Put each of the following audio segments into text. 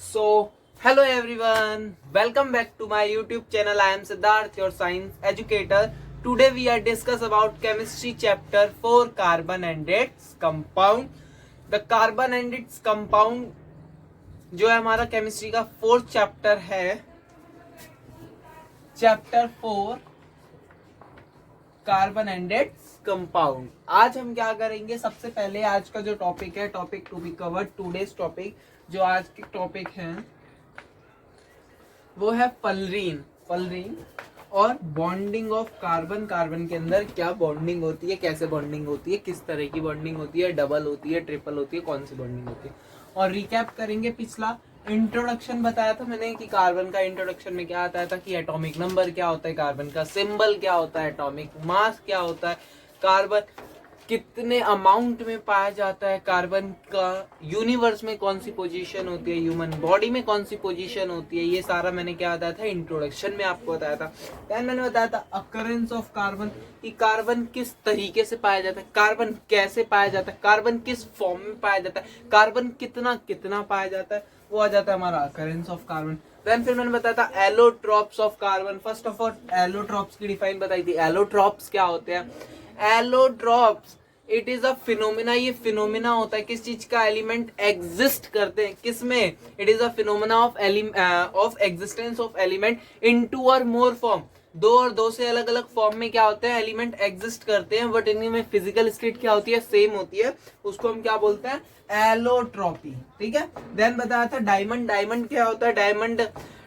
So, hello everyone, welcome back to my YouTube channel. I am Siddharth, your science educator. Today we are discuss about chemistry chapter 4, carbon and its compound. The carbon and its compound जो है हमारा chemistry का fourth chapter है, chapter 4 carbon and its compound. आज हम क्या करेंगे, सबसे पहले आज का जो टॉपिक है, topic to be covered today's topic, जो आज के टॉपिक है वो है फलरीन और बॉन्डिंग ऑफ कार्बन। कार्बन के अंदर क्या बॉन्डिंग होती है, कैसे बॉन्डिंग होती है, किस तरह की बॉन्डिंग होती है, डबल होती है, ट्रिपल होती है, कौन सी बॉन्डिंग होती है। और रिकैप करेंगे, पिछला इंट्रोडक्शन बताया था मैंने कि कार्बन का इंट्रोडक्शन में क्या आता था कि एटॉमिक नंबर क्या होता है, कार्बन का सिंबल क्या होता है, एटॉमिक मास क्या होता है, कार्बन कितने अमाउंट में पाया जाता है, कार्बन का यूनिवर्स में कौन सी पोजीशन होती है, ह्यूमन बॉडी में कौन सी पोजीशन होती है, ये सारा मैंने क्या बताया था, इंट्रोडक्शन में आपको बताया था। देन मैंने बताया था अकरेंस ऑफ कार्बन, कि कार्बन किस तरीके से पाया जाता है, कार्बन कैसे पाया जाता है, कार्बन किस फॉर्म में पाया जाता है, कार्बन कितना कितना पाया जाता है, वो आ जाता है हमारा अकरेंस ऑफ कार्बन। देन फिर मैंने बताया था allotropes of carbon. First of all allotropes की डिफाइन बताई थी। एलोट्रॉप्स क्या होते हैं? Allotropes it is a phenomena, ये फिनोमिना होता है किस चीज का, एलिमेंट एग्जिस्ट करते हैं किसमें, it is a phenomena of existence of element in two or more form, दो और दो से अलग अलग फॉर्म में क्या होते हैं, एलिमेंट एग्जिस्ट करते हैं, बट इनमें फिजिकल स्टेट क्या होती है, सेम होती है, उसको हम क्या बोलते हैं, एलोट्रॉपी। ठीक है। देन बताया था डायमंड। डायमंड क्या होता है?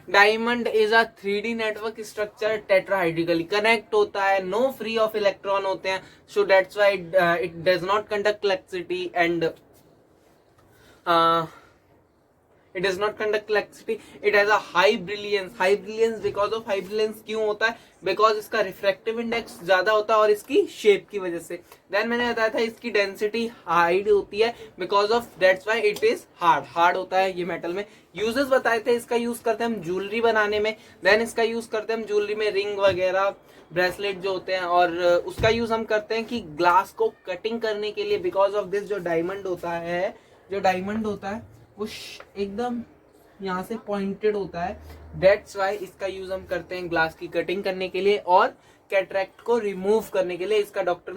Diamond is a 3D network structure, tetrahedrally connect होता है, नो फ्री ऑफ इलेक्ट्रॉन होते हैं, so that's why it does not conduct electricity and it does not conduct electricity. It has a high brilliance because of high brilliance क्यों होता है? Because इसका refractive index ज्यादा होता है और इसकी शेप की वजह से। देन मैंने बताया था इसकी डेंसिटी हाइड होती है because of that's why it is hard होता है ये मेटल में। यूजेस बताए थे, इसका यूज करते हैं हम ज्वेलरी बनाने में। देन इसका यूज करते हैं हम ज्वेलरी में, रिंग वगैरह, ब्रेसलेट जो होते हैं, और उसका यूज हम करते हैं कि ग्लास को कटिंग करने के लिए। बिकॉज ऑफ दिस जो डायमंड होता है वो एकदम यहाँ से पॉइंटेड होता है, दैट्स वाई इसका यूज हम करते हैं ग्लास की कटिंग करने के लिए और कैटरेक्ट को रिमूव करने के लिए। इसका डॉक्टर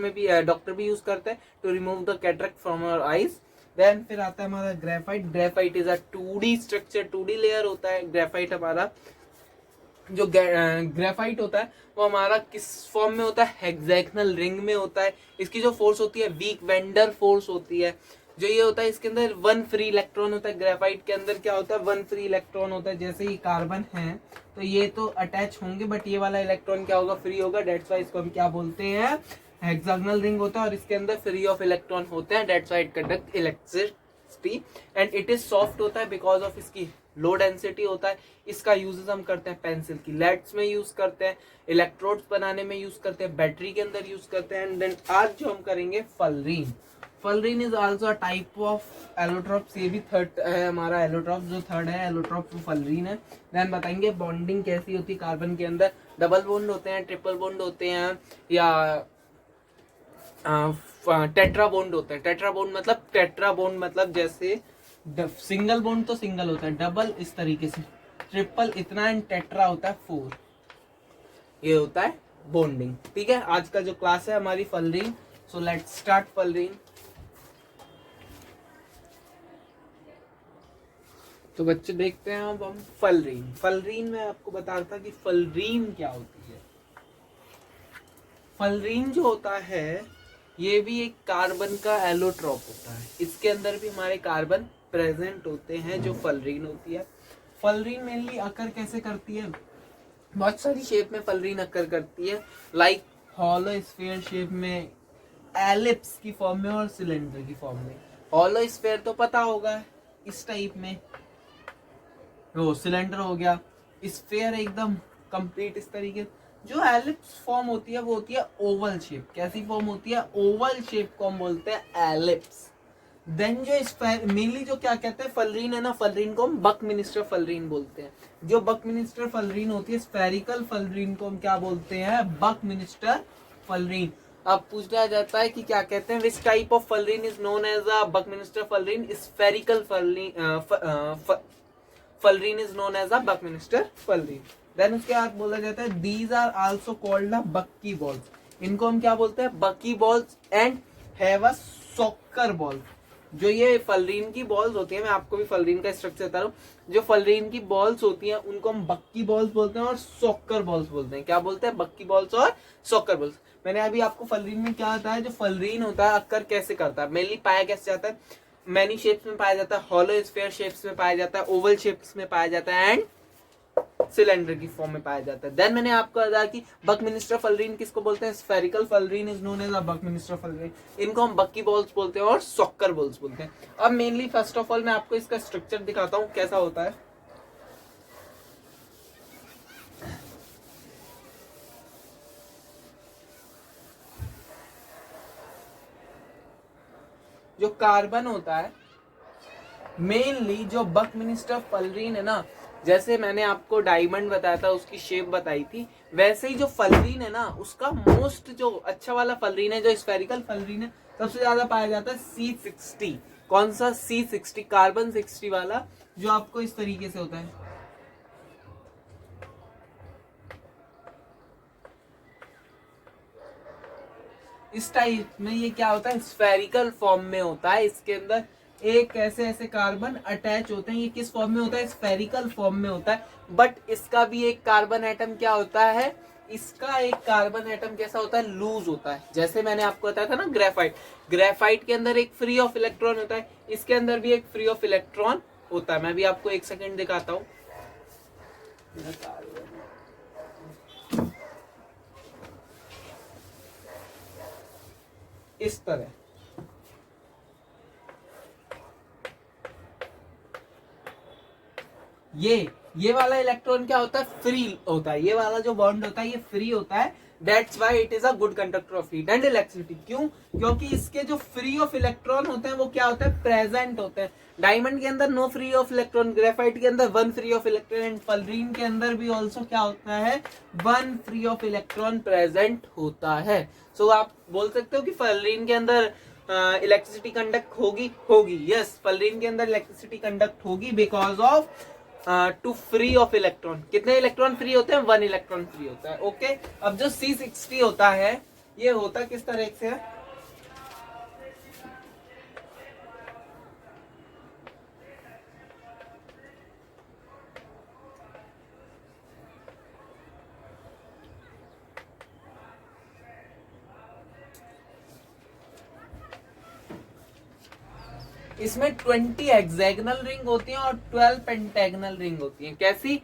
भी यूज करते हैं to remove the cataract from our eyes. Then फिर आता है हमारा graphite. Graphite is a 2D structure, 2D layer होता है ग्रेफाइट हमारा। जो ग्रेफाइट होता है वो हमारा किस फॉर्म में होता है, हेक्सागोनल रिंग में होता है। इसकी जो फोर्स होती है वीक वेंडर फोर्स होती है। जो ये होता है इसके अंदर 1 फ्री इलेक्ट्रॉन होता है। ग्रेफाइट के अंदर क्या होता है, 1 फ्री इलेक्ट्रॉन होता है। जैसे ही कार्बन है तो ये तो अटैच होंगे, बट ये वाला इलेक्ट्रॉन क्या होगा, फ्री होगा, दैट्स व्हाई इसको हम क्या बोलते हैं, हेक्सागोनल रिंग होता है और इसके अंदर फ्री ऑफ इलेक्ट्रॉन होते हैं, that's why it conduct electricity and it is soft होता है बिकॉज ऑफ इसकी लो डेंसिटी होता है। इसका यूजेस हम करते हैं पेंसिल की लेड्स में यूज करते हैं, इलेक्ट्रोड्स बनाने में यूज करते हैं, बैटरी के अंदर यूज करते हैं। एंड देन आज जो हम करेंगे fullerene. Fullerene is also a type of allotropes, ये भी थर्ड है हमारा एलोट्रॉप, जो थर्ड है एलोट्रॉप वो फलरीन है। देन बताएंगे बॉन्डिंग कैसी होती है कार्बन के अंदर, डबल बॉन्ड होते हैं, ट्रिपल बॉन्ड होते हैं, या टेट्रा बॉन्ड होता है। टेट्रा बॉन्ड मतलब जैसे सिंगल बॉन्ड तो सिंगल होता है, डबल इस तरीके से, ट्रिपल इतना, एंड टेट्रा होता है 4। ये होता है बॉन्डिंग। ठीक है। आज का जो क्लास है हमारी फलरीन, सो लेट्स स्टार्ट फलरीन। तो बच्चे देखते हैं अब हम फलरीन में आपको बता रहा था कि फलरीन क्या होती है। फलरीन जो होता है ये भी एक कार्बन का एलोट्रॉप होता है। इसके अंदर भी हमारे कार्बन प्रेजेंट होते हैं जो फलरीन होती है। फलरीन मेनली अकर कैसे करती है, बहुत सारी शेप में फलरीन अकर करती है, लाइक हॉलो स्फीयर शेप में, एलिप्स की फॉर्म में और सिलेंडर की फॉर्म में। हॉलो स्फीयर तो पता होगा, इस टाइप में, वो सिलेंडर हो गया, स्फीयर एकदम कंप्लीट इस तरीके। जो एलिप्स फॉर्म होती है वो होती है ओवल शेप। कैसी फॉर्म होती है, ओवल शेप को हम बोलते हैं एलिप्स। देन जो मेनली जो क्या कहते हैं फलरीन है ना, फलरीन को हम बकमिनिस्टर फलरीन बोलते हैं। जो बकमिनिस्टर फलरीन होती है, स्फेरिकल फलरीन को हम क्या बोलते हैं, बकमिनिस्टर फलरीन। अब पूछा जाता है कि क्या कहते हैं, which type of fullerene is known as a Buckminster fullerene, spherical fullerene, fullerene is known as a Buckminster fullerene. Then उसके बाद बोला जाता है these are also called a bucky balls, इनको हम क्या बोलते हैं, bucky balls, and have a soccer ball. जो ये फलरीन की बॉल्स होती है, मैं आपको भी फलरीन का स्ट्रक्चर बता रहा हूँ, जो फलरीन की बॉल्स होती हैं उनको हम बक्की बॉल्स बोलते हैं और सॉकर बॉल्स बोलते हैं। क्या बोलते हैं, बक्की बॉल्स और सॉकर बॉल्स। मैंने अभी आपको फलरीन में क्या होता है, जो फलरीन होता है अक्कर कैसे करता है, मेनली पाया कैसे जाता है, मैनी शेप्स में पाया जाता है, हॉलो स्फीयर शेप्स में पाया जाता है, ओवल शेप्स में पाया जाता है, एंड सिलेंडर की फॉर्म में पाया जाता है। देन मैंने आपको बताया कि बकमिनिस्टर फलरीन किसको बोलते हैं, spherical fullerene is known as a Buckminster fullerene, इनको हम बक्की बॉल्स बोलते हैं और सॉकर बॉल्स बोलते हैं। अब मेनली फर्स्ट ऑफ ऑल मैं आपको इसका स्ट्रक्चर दिखाता हूं कैसा होता है। जो कार्बन होता है, मेनली जो बकमिनिस्टर फलरीन है ना, जैसे मैंने आपको डायमंड बताया था, उसकी शेप बताई थी, वैसे ही जो फलरीन है ना, उसका मोस्ट जो अच्छा वाला फलरीन है, जो स्फेरिकल फलरीन है, सबसे ज्यादा पाया जाता है C60। कौन सा, C60, कार्बन 60 वाला, जो आपको इस तरीके से होता है। इस टाइप में ये क्या होता है, स्फेरिकल फॉर्म में होता है, इसके अंदर एक ऐसे ऐसे कार्बन अटैच होते हैं। ये किस फॉर्म में होता है, स्फेरिकल फॉर्म में होता है। बट इसका भी एक कार्बन एटम क्या होता है, इसका एक कार्बन एटम कैसा होता है, लूज होता है। जैसे मैंने आपको बताया था ना, ग्रेफाइट, ग्रेफाइट के अंदर एक फ्री ऑफ इलेक्ट्रॉन होता है, इसके अंदर भी एक फ्री ऑफ इलेक्ट्रॉन होता है। मैं भी आपको एक सेकेंड दिखाता हूं। इस तरह ये वाला इलेक्ट्रॉन क्या होता है, फ्री होता है। ये वाला जो बॉन्ड होता है ये फ्री होता है। That's why it is a good conductor of heat and electricity. क्यों, क्योंकि इसके जो फ्री ऑफ इलेक्ट्रॉन होते हैं वो क्या होता है, प्रेजेंट होते हैं। डायमंड के अंदर no free of electron, graphite के अंदर 1 free of electron, and fullerene के अंदर भी ऑल्सो क्या होता है, 1 फ्री ऑफ इलेक्ट्रॉन प्रेजेंट होता है। सो आप बोल सकते हो कि फलरीन के अंदर इलेक्ट्रिसिटी कंडक्ट होगी। यस, फलरीन के अंदर इलेक्ट्रिसिटी कंडक्ट होगी because of two free of electron. कितने इलेक्ट्रॉन फ्री होते हैं, 1 इलेक्ट्रॉन फ्री होता है। ओके, अब जो C60 होता है, ये होता किस तरह से है, इसमें 20 हेक्सागोनल रिंग होती हैं और 12 पेंटागोनल रिंग होती हैं। कैसी,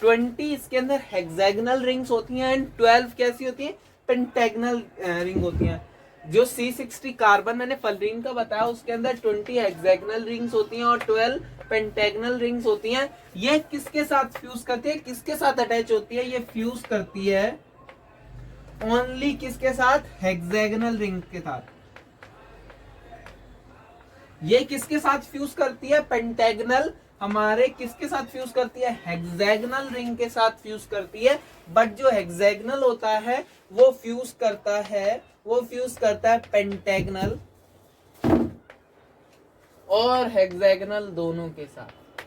20 इसके अंदर हेक्सागोनल रिंग्स होती हैं एंड 12 कैसी होती है, पेंटागोनल रिंग होती हैं। जो C60 कार्बन मैंने फलरीन का बताया, उसके अंदर 20 हेक्सागोनल रिंग्स होती हैं और 12 पेंटागोनल रिंग्स होती हैं। ये किसके साथ फ्यूज करती है, किसके साथ अटैच होती है, ये फ्यूज करती है ओनली किसके साथ, हेक्सागोनल रिंग के साथ। ये किसके साथ फ्यूज करती है, पेंटागोनल, हमारे किसके साथ फ्यूज करती है, हेक्सागोनल रिंग के साथ फ्यूज करती है। बट जो हेक्सागोनल होता है वो फ्यूज करता है पेंटागोनल और हेक्सागोनल दोनों के साथ।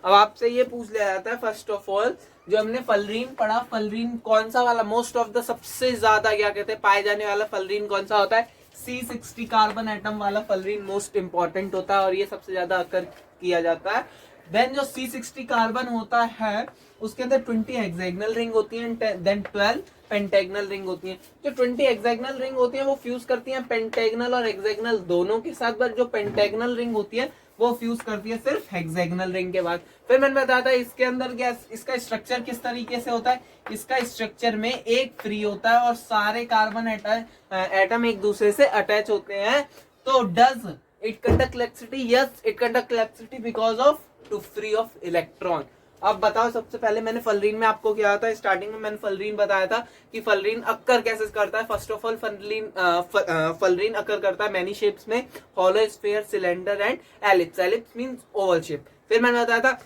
अब आपसे ये पूछ लिया जाता है फर्स्ट ऑफ ऑल, जो हमने फलरीन पढ़ा, फलरीन कौन सा वाला, मोस्ट ऑफ द सबसे ज्यादा क्या कहते हैं पाए जाने वाला फलरीन कौन सा होता है, C60 कार्बन एटम वाला फलरीन मोस्ट इंपॉर्टेंट होता है और ये सबसे ज्यादा अकर किया जाता है। देन जो C60 कार्बन होता है उसके अंदर 20 हेक्सागोनल रिंग होती है, देन 12 पेंटागोनल रिंग होती है। जो 20 हेक्सागोनल रिंग होती है वो फ्यूज करती है पेंटागोनल और हेक्सागोनल दोनों के साथ, बट जो पेंटागोनल रिंग होती है वो फ्यूज करती है सिर्फ हेक्सागोनल रिंग के बाद। फिर मैंने बताया था इसके अंदर क्या, इसका स्ट्रक्चर किस तरीके से होता है, इसका स्ट्रक्चर में एक फ्री होता है और सारे कार्बन एटम एक दूसरे से अटैच होते हैं। तो does it conduct electricity, yes it conduct electricity because of two free of electron. अब बताओ, सबसे पहले मैंने फलरीन में आपको क्या था, स्टार्टिंग में मैंने फलरीन बताया था कि फलरीन अक्कर कैसे करता है। फर्स्ट ऑफ ऑल फलरीन अक्कर करता है मैनी शेप्स में, hollow sphere, cylinder and ellipse. Ellipse means Oval shape. फिर मैंने बताया था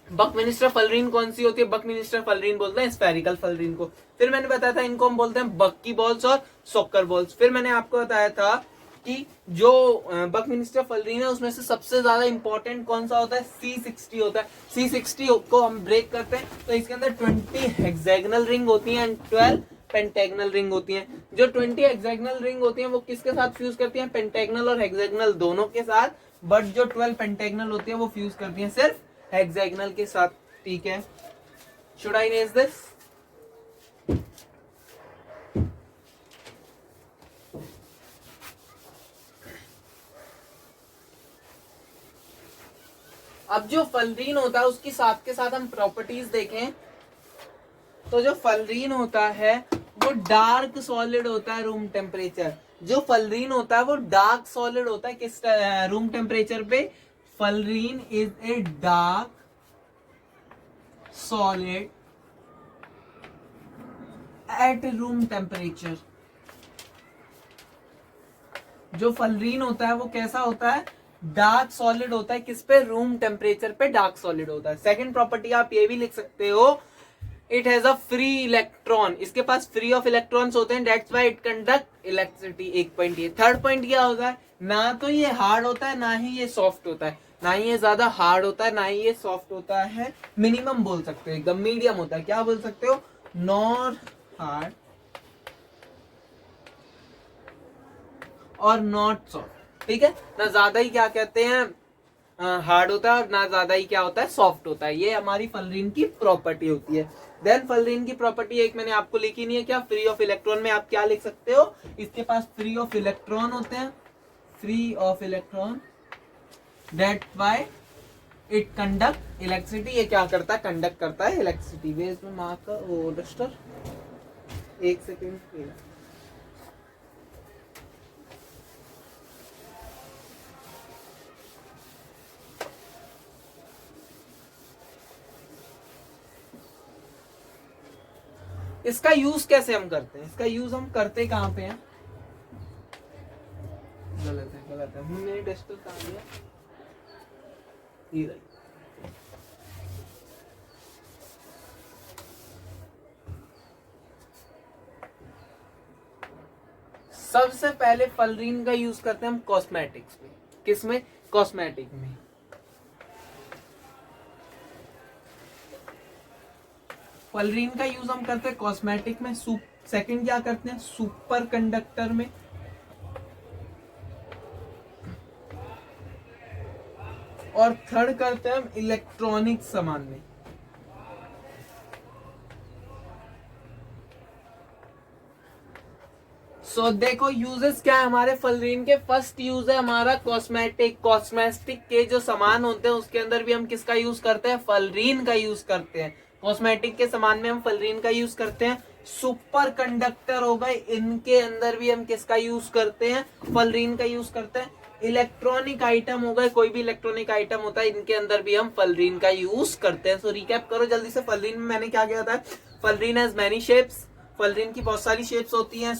बकमिनिस्टर फलरीन कौन सी होती है, बकमिनिस्टर फलरीन बोलते हैं स्फेरिकल फलरीन को। फिर मैंने बताया था इनको हम बोलते हैं बक्की बॉल्स और सॉकर बॉल्स। फिर मैंने आपको बताया था कि जो बकमिंस्टर फलरीन है उसमें से सबसे ज्यादा इंपॉर्टेंट कौन सा होता है, C60 होता है। C60 को हम ब्रेक करते हैं तो इसके अंदर 20 हेक्सागोनल रिंग होती हैं एंड 12 पेंटेगनल रिंग होती हैं। जो 20 हेक्सागोनल रिंग होती हैं वो किसके साथ फ्यूज करती हैं, पेंटेगनल और हेक्सागोनल दोनों के साथ, बट जो 12 पेंटेगनल होती है वो फ्यूज करती हैं सिर्फ हेक्सागोनल के साथ। ठीक है, शुड आई रेज दिस? अब जो फलरीन होता है उसकी साथ के साथ हम प्रॉपर्टीज देखें तो जो फलरीन होता है वो डार्क सॉलिड होता है रूम टेम्परेचर। जो फलरीन होता है वो डार्क सॉलिड होता है किस रूम टेम्परेचर पे, fullerene is a dark solid at room temperature. जो फलरीन होता है वो कैसा होता है, डार्क सॉलिड होता है किस पे, रूम टेम्परेचर पे डार्क सॉलिड होता है। सेकंड प्रॉपर्टी आप ये भी लिख सकते हो, it has a free electron, इसके पास फ्री ऑफ इलेक्ट्रॉन्स होते हैं, that's why it conduct electricity. एक पॉइंट ये। थर्ड पॉइंट क्या होता है, ना तो ये हार्ड होता है ना ही ये सॉफ्ट होता है, ना ही ये ज्यादा हार्ड होता है ना ही ये सॉफ्ट होता है, मिनिमम बोल सकते हो, एकदम मीडियम होता है। क्या बोल सकते हो, नॉट हार्ड और नॉट सॉफ्ट। ठीक है, ना ज्यादा ही क्या कहते हैं हार्ड होता है और ना ज्यादा ही क्या होता है सॉफ्ट होता है। ये हमारी फलरीन की प्रॉपर्टी होती है। देन फलरीन की प्रॉपर्टी एक मैंने आपको लिखी नहीं है, क्या, फ्री ऑफ इलेक्ट्रॉन में आप क्या लिख सकते हो, इसके पास फ्री ऑफ इलेक्ट्रॉन होते हैं, free of electron, that why it conduct electricity. ये क्या करता है, कंडक्ट करता है इलेक्ट्रिसिटी। वेज में मार्कर ओ डस्टर, एक सेकेंड। इसका यूज कैसे हम करते हैं, इसका यूज हम करते कहां पे हैं, गलत है गलत है, मैंने टेस्टर कहा दिया, ये सबसे पहले फलरीन का यूज करते हैं हम कॉस्मेटिक्स में। किसमें, कॉस्मेटिक में। फलरीन का यूज हम करते हैं कॉस्मेटिक में। सेकंड क्या करते हैं, सुपर कंडक्टर में। और थर्ड करते हैं हम इलेक्ट्रॉनिक सामान में। सो देखो यूजेस क्या है हमारे फलरीन के। फर्स्ट यूज है हमारा कॉस्मेटिक। कॉस्मेटिक के जो सामान होते हैं उसके अंदर भी हम किसका यूज करते हैं, फलरीन का यूज करते हैं। कॉस्मेटिक के सामान में हम फलरीन का यूज करते हैं। सुपर कंडक्टर हो गए, इनके अंदर भी हम किसका यूज करते हैं, फलरीन का यूज करते हैं। इलेक्ट्रॉनिक आइटम हो गए, कोई भी इलेक्ट्रॉनिक आइटम होता है, इनके अंदर भी हम फलरीन का यूज करते हैं। सो रिकैप करो जल्दी से, फलरीन में मैंने क्या किया था, फलरीन हैज मैनी शेप्स। फलरीन की बहुत सारी शेप्स होती हैं,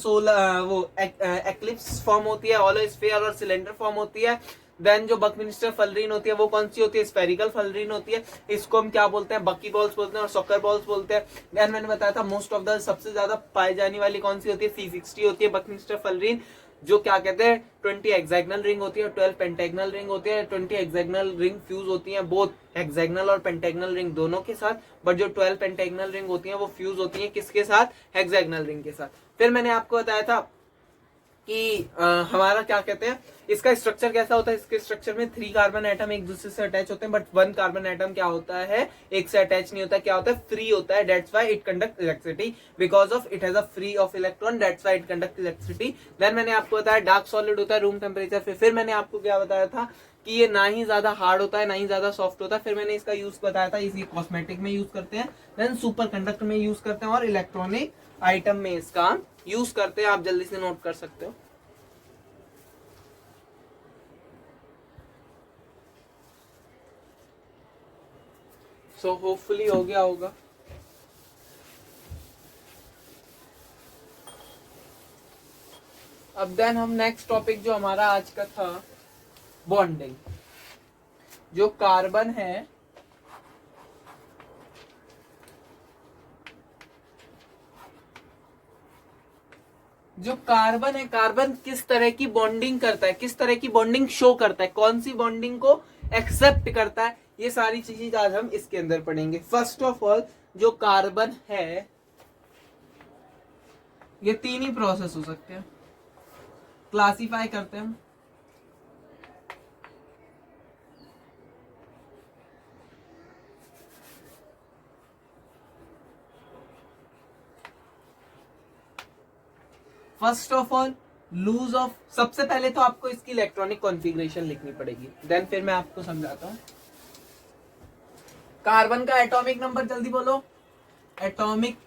वो एक्लिप्स फॉर्म होती है, ऑलो स्फीयर और सिलेंडर फॉर्म होती है। देन जो बकमिंस्टर फलरीन होती है वो कौन सी होती है, स्फेरिकल फलरीन होती है। इसको हम क्या बोलते हैं, बकी बॉल्स बोलते हैं और सॉकर बॉल्स बोलते हैं। देन मैंने बताया था मोस्ट ऑफ द सबसे ज्यादा पाई जाने वाली कौन सी होती है, C60 होती है बकमिंस्टर फलरीन, जो क्या कहते हैं 20 हेक्सागोनल रिंग होती है, 12 पेंटेगनल रिंग होती है। 20 हेक्सागोनल रिंग फ्यूज होती है बोथ हेक्सागोनल और पेंटेगनल रिंग दोनों के साथ, बट जो 12 पेंटेगनल रिंग होती है वो फ्यूज होती है किसके साथ, हेक्सागोनल रिंग के साथ। फिर मैंने आपको बताया था कि हमारा क्या कहते हैं, इसका स्ट्रक्चर कैसा होता है। इसके स्ट्रक्चर में 3 कार्बन एटम एक दूसरे से अटैच होते हैं, बट 1 कार्बन एटम क्या होता है, एक से अटैच नहीं होता, क्या होता है, फ्री होता है। That's why it conduct electricity, because of it has a free of electron, that's why it conduct electricity. Then मैंने आपको बताया डार्क सॉलिड होता है रूम टेम्परेचर पे। फिर मैंने आपको क्या बताया था कि ये ना ही ज्यादा हार्ड होता है ना ही ज्यादा सॉफ्ट होता है। फिर मैंने इसका यूज बताया था, इसी कॉस्मेटिक में यूज करते हैं, देन सुपर कंडक्टर में यूज करते हैं और इलेक्ट्रॉनिक आइटम में इसका यूज करते हैं। आप जल्दी से नोट कर सकते हो। सो होपफुली हो गया होगा। अब देन हम नेक्स्ट टॉपिक जो हमारा आज का था, बॉन्डिंग। जो कार्बन है जो कार्बन है, कार्बन किस तरह की बॉन्डिंग करता है, किस तरह की बॉन्डिंग शो करता है, कौन सी बॉन्डिंग को एक्सेप्ट करता है, ये सारी चीजें आज हम इसके अंदर पढ़ेंगे। फर्स्ट ऑफ ऑल जो कार्बन है, ये तीन ही प्रोसेस हो सकते हैं, क्लासिफाई करते हैं हम। First of all loose of, सबसे पहले तो आपको इसकी इलेक्ट्रॉनिक कॉन्फ़िगरेशन लिखनी पड़ेगी, देन फिर मैं आपको समझाता हूं। कार्बन का एटॉमिक नंबर जल्दी बोलो। एटॉमिक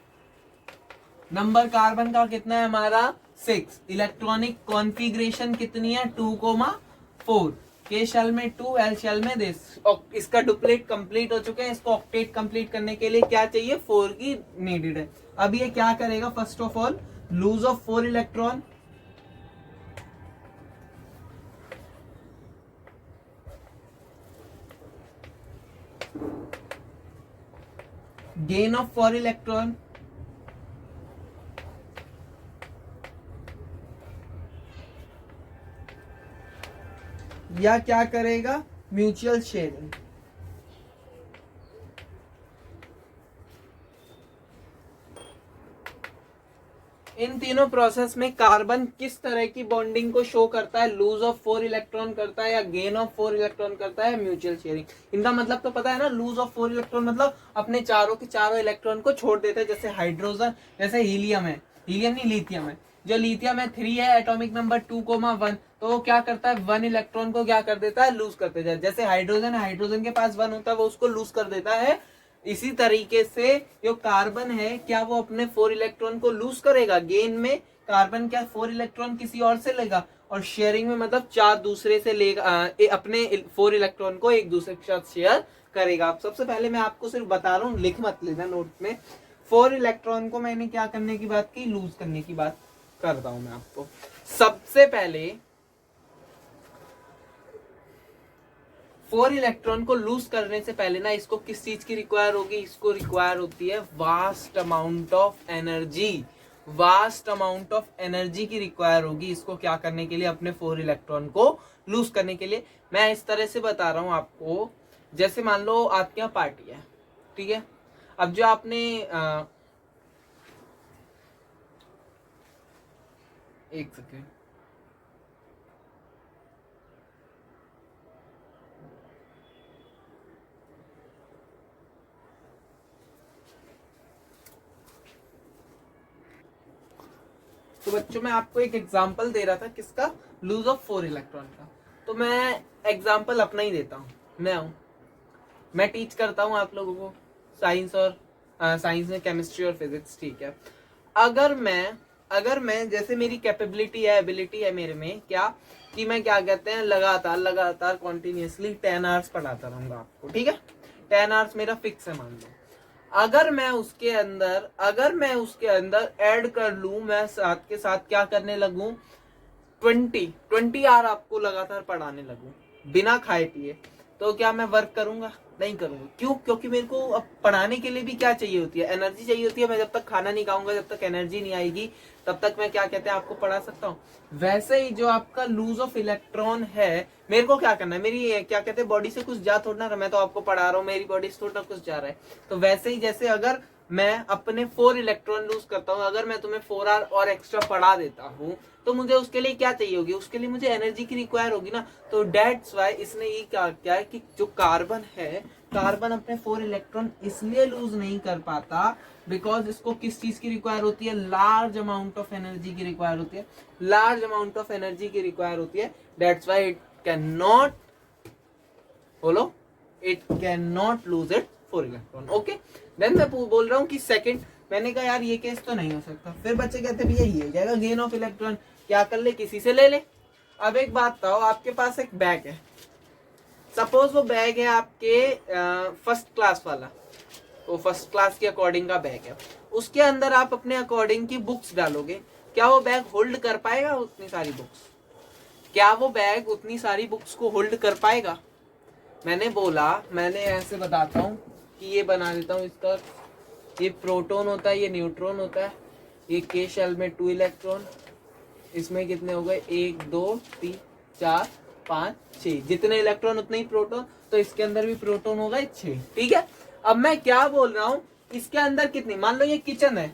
नंबर कार्बन का कितना है हमारा 6। इलेक्ट्रॉनिक कॉन्फ़िगरेशन कितनी है 2,4। के शेल में 2, एल शेल में दिस। इसका डुप्लेट कंप्लीट हो चुके हैं, इसको ऑक्टेट कंप्लीट करने के लिए क्या चाहिए 4 की नीडेड है। अब ये क्या करेगा, first of all loose of 4 electron, gain of 4 electron, या क्या करेगा म्यूचुअल शेयरिंग। इन तीनों प्रोसेस में कार्बन किस तरह की बॉन्डिंग को शो करता है, लूज ऑफ 4 इलेक्ट्रॉन करता है या गेन ऑफ 4 इलेक्ट्रॉन करता है, म्यूचुअल शेयरिंग। इनका मतलब तो पता है ना, लूज ऑफ 4 इलेक्ट्रॉन मतलब अपने चारों के चारों इलेक्ट्रॉन को छोड़ देता है, जैसे हाइड्रोजन, जैसे हीलियम है, हीलियम नहीं लिथियम है, जो लिथियम है 3 है, एटॉमिक नंबर 2,1, तो वो क्या करता है 1 इलेक्ट्रॉन को क्या कर देता है लूज कर देता है। जैसे हाइड्रोजन है, हाइड्रोजन के पास 1 होता है, वो उसको लूज कर देता है। इसी तरीके से जो कार्बन है, क्या वो अपने 4 इलेक्ट्रॉन को लूज करेगा। गेन में कार्बन क्या 4 इलेक्ट्रॉन किसी और से लेगा, और शेयरिंग में मतलब 4 दूसरे से लेगा, अपने 4 इलेक्ट्रॉन को एक दूसरे के साथ शेयर करेगा। अब सबसे पहले मैं आपको सिर्फ बता रहा हूँ, लिख मत लेना नोट में। 4 इलेक्ट्रॉन को मैंने क्या करने की बात की, लूज करने की बात करता हूं मैं आपको। सबसे पहले 4 इलेक्ट्रॉन को लूज करने से पहले ना, इसको किस चीज की रिक्वायर होगी, इसको रिक्वायर होती है vast amount of energy. Vast amount of energy की रिक्वायर होगी इसको क्या करने के लिए, अपने 4 इलेक्ट्रॉन को लूज करने के लिए। मैं इस तरह से बता रहा हूं आपको, जैसे मान लो आपके यहाँ पार्टी है, ठीक है। अब जो आपने एक सेकेंड, तो बच्चों मैं आपको एक एग्जांपल दे रहा था किसका, लूज ऑफ 4 इलेक्ट्रॉन का। तो मैं एग्जांपल अपना ही देता हूँ। मैं टीच करता हूँ आप लोगों को साइंस, और साइंस में केमिस्ट्री और फिजिक्स, ठीक है। अगर मैं जैसे मेरी कैपेबिलिटी है, एबिलिटी है मेरे में क्या, कि मैं क्या कहते हैं लगातार कॉन्टिन्यूसली 10 आवर्स पढ़ाता रहूंगा आपको, ठीक है। 10 आवर्स मेरा फिक्स है मान लो। अगर मैं उसके अंदर ऐड कर लूं, मैं साथ के साथ क्या करने लगूं, 20 आवर आपको लगातार पढ़ाने लगूं बिना खाए पिए, तो क्या मैं वर्क करूंगा, नहीं करूंगा। क्यों, क्योंकि मेरे को अब पढ़ाने के लिए भी क्या चाहिए होती है, एनर्जी चाहिए होती है। मैं जब तक खाना नहीं खाऊंगा, जब तक एनर्जी नहीं आएगी, तब तक मैं क्या कहते हैं आपको पढ़ा सकता हूँ। वैसे ही जो आपका लूज ऑफ इलेक्ट्रॉन है, मेरे को क्या करना है, मेरी क्या कहते हैं बॉडी से कुछ जा थोड़ा ना, मैं तो आपको पढ़ा रहा हूँ, मेरी बॉडी से थोड़ा कुछ जा रहा है। तो वैसे ही जैसे अगर मैं अपने 4 इलेक्ट्रॉन लूज करता हूँ, अगर मैं तुम्हें 4 आवर और एक्स्ट्रा पढ़ा देता हूँ, तो मुझे उसके लिए क्या चाहिए होगी, उसके लिए मुझे एनर्जी की रिक्वायर होगी ना। तो डेट्स वाई इसने ये क्या है कि जो कार्बन है, कार्बन अपने 4 इलेक्ट्रॉन इसलिए लूज नहीं कर पाता बिकॉज इसको किस चीज की रिक्वायर होती है, लार्ज अमाउंट ऑफ एनर्जी की रिक्वायर होती है। लार्ज अमाउंट ऑफ एनर्जी की रिक्वायर होती है, that's why it can not, बोलो, it can not lose it 4 electron. Okay, then मैं बोल रहा हूँ कि सेकंड, मैंने कहा यार ये केस तो नहीं हो सकता। फिर बच्चे कहते भैया ये हो जाएगा गेन ऑफ इलेक्ट्रॉन, क्या कर ले, किसी से ले ले। अब एक बात बताओ, आपके पास एक बैग है, सपोज वो बैग है आपके फर्स्ट क्लास वाला, वो फर्स्ट क्लास के अकॉर्डिंग का बैग है, उसके अंदर आप अपने अकॉर्डिंग की बुक्स डालोगे, क्या वो बैग होल्ड कर पाएगा उतनी सारी बुक्स? क्या वो बैग उतनी सारी बुक्स को होल्ड कर पाएगा? मैंने बोला, मैंने ऐसे बताता हूँ कि ये बना देता हूँ इसका, ये प्रोटॉन होता है, ये न्यूट्रॉन होता है, ये के शेल में 2 इलेक्ट्रॉन, इसमें कितने हो गए, 1 2 3 4 5 6, जितने इलेक्ट्रॉन उतने ही प्रोटॉन, तो इसके अंदर भी प्रोटॉन हो गए 6। ठीक है, अब मैं क्या बोल रहा हूँ, इसके अंदर कितनी, मान लो ये किचन है,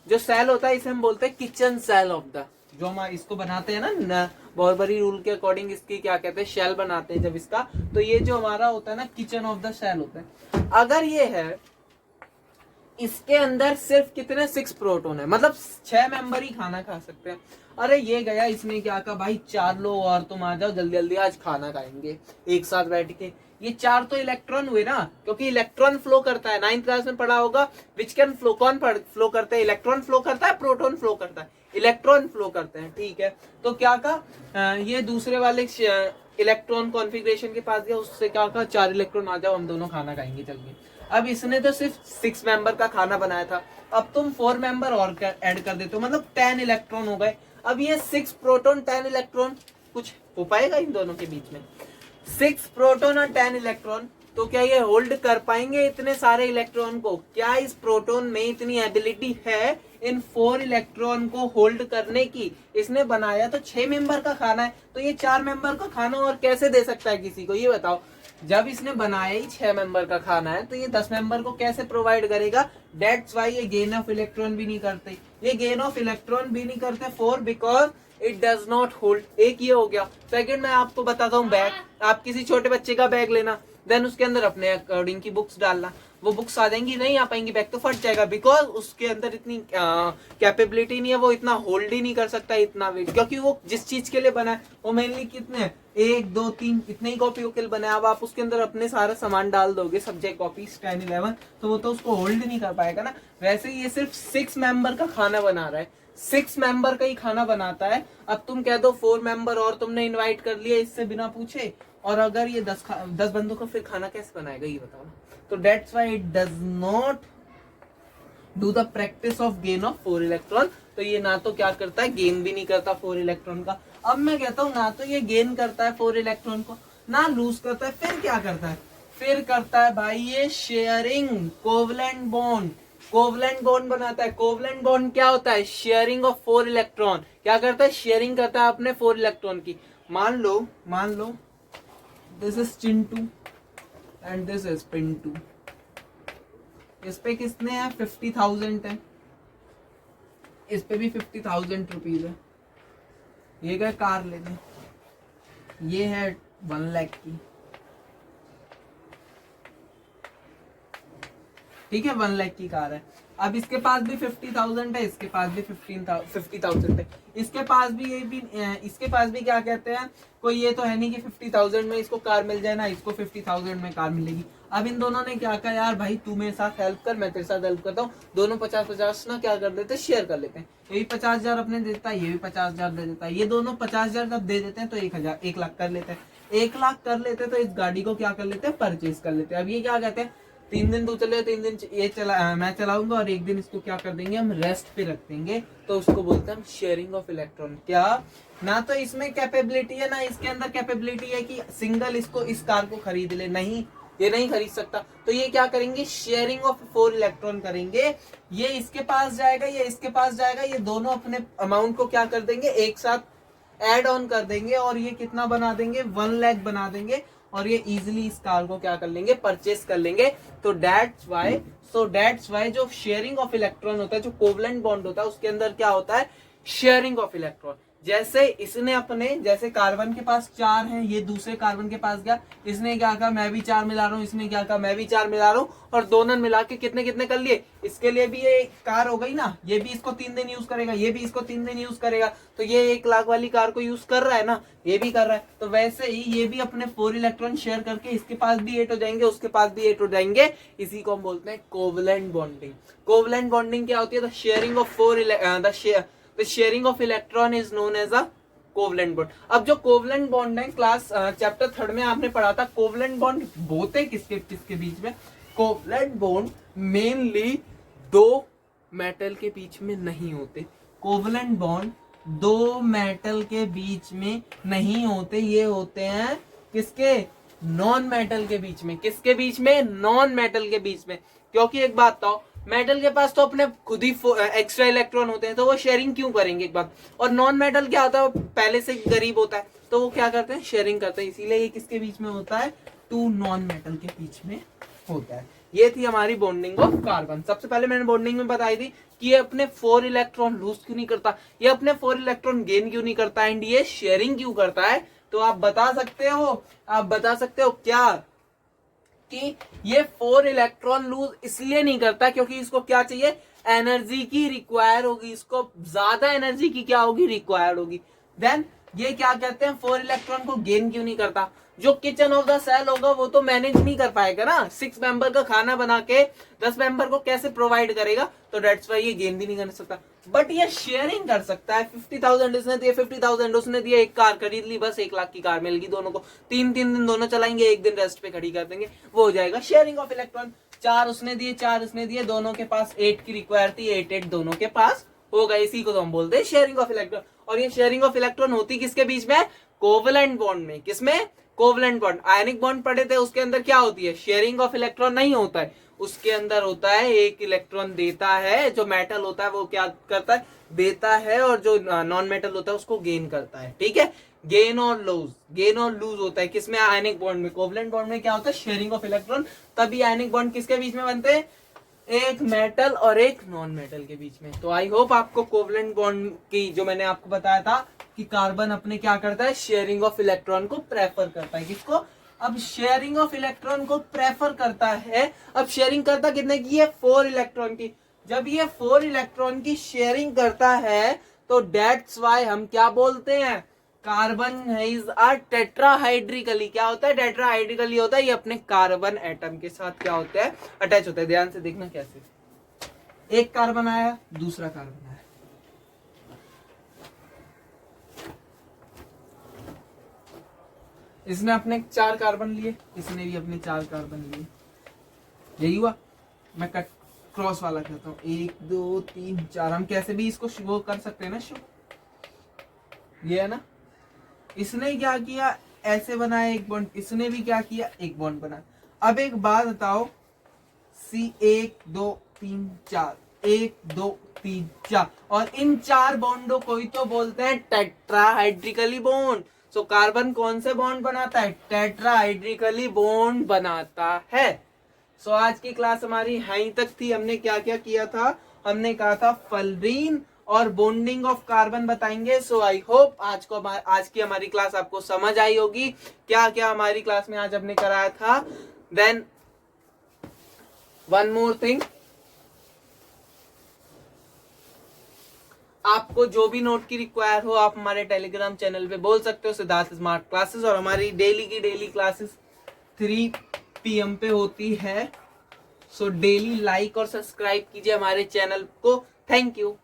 जो सेल होता है इसे हम बोलते हैं किचन सेल ऑफ द, जो हम इसको बनाते हैं ना बॉर्बरी रूल के अकॉर्डिंग, इसकी क्या कहते हैं, शेल बनाते हैं जब इसका, तो ये जो हमारा होता है ना किचन ऑफ द सेल होता है। अगर ये है, इसके अंदर सिर्फ कितने 6 प्रोटॉन है, मतलब 6 मेंबर ही खाना खा सकते हैं। अरे ये गया, इसने क्या कहा, भाई 4 लोग और तुम आ जाओ जल्दी जल्दी, आज खाना खाएंगे एक साथ बैठ के। ये 4 तो इलेक्ट्रॉन हुए ना, क्योंकि इलेक्ट्रॉन फ्लो करता है, 9th क्लास में पढ़ा होगा, विच कैन फ्लो, कौन फ्लो करता है, इलेक्ट्रॉन फ्लो करता है, प्रोटॉन फ्लो करता है, इलेक्ट्रॉन फ्लो करते हैं। ठीक है, तो क्या कहा, ये दूसरे वाले इलेक्ट्रॉन कॉन्फ़िगरेशन के पास गया, उससे क्या कहा, 4 इलेक्ट्रॉन आ जाओ, हम दोनों खाना खाएंगे चल के। अब इसने तो सिर्फ 6 मेंबर का खाना बनाया था, अब तुम 4 मेंबर और ऐड कर देते हो, मतलब 10 इलेक्ट्रॉन हो गए। अब ये 6 प्रोटॉन 10 इलेक्ट्रॉन, कुछ हो पाएगा इन दोनों के बीच में, 6 प्रोटॉन और 10 इलेक्ट्रॉन, तो क्या ये होल्ड कर पाएंगे इतने सारे इलेक्ट्रॉन को? क्या इस प्रोटॉन में इतनी एबिलिटी है इन 4 इलेक्ट्रॉन को होल्ड करने की? इसने बनाया तो 6 मेंबर का खाना है, तो ये 4 मेंबर का खाना और कैसे दे सकता है किसी को, ये बताओ। जब इसने बनाया ही 6 मेंबर का खाना है, तो ये 10 मेंबर को कैसे प्रोवाइड करेगा? दैट्स वाई ये गेन ऑफ इलेक्ट्रॉन भी नहीं करते, ये गेन ऑफ इलेक्ट्रॉन भी नहीं करते, for because it does not hold. एक ये हो गया। सेकंड मैं आपको बताता हूँ, बैग, आप किसी छोटे बच्चे का बैग लेना, देन उसके अंदर अपने अकॉर्डिंग की बुक्स डालना, वो बुक्स आ जाएंगी, नहीं आ पाएंगी, बैग तो फट जाएगा, बिकॉज उसके अंदर इतनी कैपेबिलिटी नहीं है, वो इतना होल्ड ही नहीं कर सकता इतना वेट, क्योंकि वो जिस चीज के लिए बना है वो मेनली कितने, 1 2 3 इतने ही कॉपियों के लिए बना है। अब आप उसके अंदर अपने सारा सामान डाल दोगे, सब्जेक्ट कॉपीज 10 11, तो वो तो उसको होल्ड नहीं कर पाएगा ना। वैसे ये सिर्फ 6 मेंबर का खाना बना रहा है, 6 मेंबर का ही खाना बनाता है। अब तुम कह दो 4 मेंबर और तुमने इनवाइट कर लिया इससे बिना पूछे, और अगर ये 10 बंदों का फिर खाना कैसे बनाएगा, ये बताओ। तो that's why it does not do the practice of gain of 4 electron. तो ये ना तो क्या करता है, गेन भी नहीं करता 4 इलेक्ट्रॉन का। अब मैं कहता हूं ना तो ये गेन करता है 4 इलेक्ट्रॉन को, ना लूज करता है, फिर क्या करता है, फिर करता है भाई ये sharing, covalent bond, covalent bond बनाता है। कोवलेंट बॉन्ड क्या होता है, शेयरिंग ऑफ 4 इलेक्ट्रॉन। क्या करता है, शेयरिंग करता है अपने 4 इलेक्ट्रॉन की। मान लो this is Chintu and this is Pintu, इस पे कितने हैं, 50,000 है, इस पे भी 50,000 रुपीज है। ये गए कार लेने, ये है 1 लाख की, ठीक है, 1 लाख की कार है। अब इसके पास भी 50,000 है, इसके पास भी 50,000 है, इसके पास भी क्या कहते हैं, कोई ये तो है नहीं कि 50,000 में इसको कार मिल जाए ना, इसको 50,000 में कार मिलेगी। अब इन दोनों ने क्या कहा, यार भाई तू मेरे साथ हेल्प कर, मैं तेरे साथ हेल्प करता हूँ, दोनों 50-50 ना क्या कर देते, शेयर कर लेते हैं। ये भी 50,000 अपने देता है, ये भी 50,000 दे देता है, ये दोनों 50,000 जब दे देते हैं तो 1 लाख कर लेते हैं। 1 लाख कर लेते हैं तो इस गाड़ी को क्या कर लेते हैं, परचेज कर लेते हैं। अब ये क्या कहते हैं, 3 दिन तू चले, 3 दिन ये मैं चलाऊंगा, और 1 दिन इसको क्या कर देंगे, हम रेस्ट पे रख देंगे, तो उसको बोलते हैं हम शेयरिंग ऑफ इलेक्ट्रॉन। क्या, ना तो इसमें कैपेबिलिटी है, ना इसके अंदर कैपेबिलिटी है कि सिंगल इसको इस कार को खरीद ले, नहीं, ये नहीं खरीद सकता। तो ये क्या करेंगे, शेयरिंग ऑफ 4 इलेक्ट्रॉन करेंगे। ये इसके पास जाएगा, ये इसके पास जाएगा, ये दोनों अपने अमाउंट को क्या कर देंगे, एक साथ ऐड ऑन कर देंगे, और ये कितना बना देंगे, 1 लाख बना देंगे, और ये इजिली इस कार को क्या कर लेंगे, परचेस कर लेंगे। तो दैट्स वाई जो शेयरिंग ऑफ इलेक्ट्रॉन होता है, जो कोवलेंट बॉन्ड होता है, उसके अंदर क्या होता है, शेयरिंग ऑफ इलेक्ट्रॉन। जैसे इसने अपने, जैसे कार्बन के पास 4 हैं, ये दूसरे कार्बन के पास गया, इसने क्या कहा, मैं भी 4 मिला रहा हूँ, इसने क्या कहा, मैं भी 4 मिला रहा हूँ, और दोनों मिला के कितने कितने कर लिए। इसके लिए भी ये कार हो गई ना, ये भी इसको 3 दिन यूज करेगा, ये भी इसको 3 दिन यूज करेगा, तो ये 1 लाख वाली कार को यूज कर रहा है ना, ये भी कर रहा है। तो वैसे ही ये भी अपने 4 इलेक्ट्रॉन शेयर करके इसके पास भी 8 हो जाएंगे, उसके पास भी 8 हो जाएंगे। इसी को हम बोलते हैं कोवलेंट बॉन्डिंग। कोवलेंट बॉन्डिंग क्या होती है, the sharing of 4 The sharing of electron is known as a covalent bond. अब जो कोवलेंट बॉन्ड है, क्लास चैप्टर 3 में आपने पढ़ा था, कोवलेंट बॉन्ड होते किसके बीच में। कोवलेंट बॉन्ड मेनली 2 मेटल के बीच में नहीं होते। कोवलेंट बॉन्ड 2 मेटल के बीच में नहीं होते, ये होते हैं किसके, नॉन मेटल के बीच में। किसके बीच में, नॉन मेटल के बीच में। क्योंकि एक बात बताओ, मेटल के पास तो अपने खुद ही एक्स्ट्रा इलेक्ट्रॉन होते हैं, तो वो शेयरिंग क्यों करेंगे एक बात। और नॉन मेटल क्या होता है, वो पहले से गरीब होता है, तो वो क्या करते हैं, शेयरिंग करते हैं। इसीलिए ये किसके बीच में होता है, टू नॉन मेटल के बीच में होता है। ये थी हमारी बॉन्डिंग ऑफ कार्बन। सबसे पहले मैंने बॉन्डिंग में बताई थी कि ये अपने 4 इलेक्ट्रॉन लूज क्यों नहीं करता, ये अपने 4 इलेक्ट्रॉन गेन क्यों नहीं करता, एंड ये शेयरिंग क्यों करता है। तो आप बता सकते हो क्या कि ये 4 इलेक्ट्रॉन लूज इसलिए नहीं करता क्योंकि इसको क्या चाहिए, एनर्जी की रिक्वायर होगी, इसको ज्यादा एनर्जी की क्या होगी, रिक्वायर्ड होगी। देन ये क्या कहते हैं, 4 इलेक्ट्रॉन को गेन क्यों नहीं करता, जो किचन ऑफ द सेल होगा वो तो मैनेज नहीं कर पाएगा ना, 6 मेंबर का खाना बना के 10 मेंबर को कैसे प्रोवाइड करेगा, तो डेट्स वाई ये गेन भी नहीं कर सकता। बट ये शेयरिंग कर सकता है। 50,000 इसने दिए, 50,000 उसने दिए, एक कार खरीद ली, बस 1 लाख की कार मिल गई दोनों को, 3 दिन दोनों चलाएंगे, 1 दिन रेस्ट पे खड़ी कर देंगे, वो हो जाएगा शेयरिंग ऑफ इलेक्ट्रॉन। 4 उसने दिए, 4 उसने दिए, दोनों के पास 8 की रिक्वायर थी, 8 दोनों के पास हो गए, इसी को तो हम बोलते हैं शेयरिंग ऑफ इलेक्ट्रॉन। और ये शेयरिंग ऑफ इलेक्ट्रॉन होती किसके बीच में, कोवेलेंट बॉन्ड में। किसमें, कोवेलेंट बॉन्ड। आयनिक बॉन्ड पढ़े थे, उसके अंदर क्या होती है, शेयरिंग ऑफ इलेक्ट्रॉन नहीं होता है, उसके अंदर होता है एक इलेक्ट्रॉन देता है, जो मेटल होता है वो क्या करता है, देता है, और जो नॉन मेटल होता है उसको गेन करता है। ठीक है, गेन और लूज होता है किसमें, आयनिक बॉन्ड में। कोवेलेंट बॉन्ड में क्या होता है, शेयरिंग ऑफ इलेक्ट्रॉन। तभी आयनिक बॉन्ड किसके बीच में बनते हैं, एक मेटल और एक नॉन मेटल के बीच में। तो आई होप आपको कोवेलेंट बॉन्ड की जो मैंने आपको बताया था कि कार्बन अपने क्या करता है, शेयरिंग ऑफ इलेक्ट्रॉन को प्रेफर करता है। किसको, अब शेयरिंग ऑफ इलेक्ट्रॉन को प्रेफर करता है। अब शेयरिंग करता कितने की है, 4 इलेक्ट्रॉन की। जब ये 4 इलेक्ट्रॉन की शेयरिंग करता है तो डेट्स वाई हम क्या बोलते हैं, कार्बन इज अ टेट्राहाइड्रिकली, क्या होता है, टेट्राहाइड्रिकली होता है। ये अपने कार्बन एटम के साथ क्या होता है, अटैच होता है। ध्यान से देखना कैसे, एक कार्बन आया, दूसरा कार्बन आया, इसने अपने 4 कार्बन लिए, इसने भी अपने 4 कार्बन लिए, यही हुआ। मैं कट क्रॉस वाला कहता हूँ, 1 2 3 4, हम कैसे भी इसको वो कर सकते हैं ना, शो ये है ना। इसने क्या किया, ऐसे बनाया एक बॉन्ड, इसने भी क्या किया, एक बॉन्ड बनाया। अब एक बात बताओ, सी 1 2 3 4, 1 2 3 4, और इन 4 बॉन्डों को ही तो बोलते हैं टेट्राहाइड्रिकली बॉन्ड। सो कार्बन कौन से बॉन्ड बनाता है, टेट्राहाइड्रिकली बॉन्ड बनाता है। सो आज की क्लास हमारी यहीं तक थी। हमने क्या क्या किया था, हमने कहा था फल्रीन और बॉन्डिंग ऑफ कार्बन बताएंगे। सो आई होप आज की हमारी क्लास आपको समझ आई होगी, क्या क्या हमारी क्लास में आज हमने कराया था। देन वन मोर थिंग, आपको जो भी नोट की रिक्वायर हो आप हमारे टेलीग्राम चैनल पे बोल सकते हो, सिद्धार्थ स्मार्ट क्लासेस। और हमारी डेली की डेली क्लासेस 3 PM पे होती है। सो डेली लाइक और सब्सक्राइब कीजिए हमारे चैनल को। Thank you.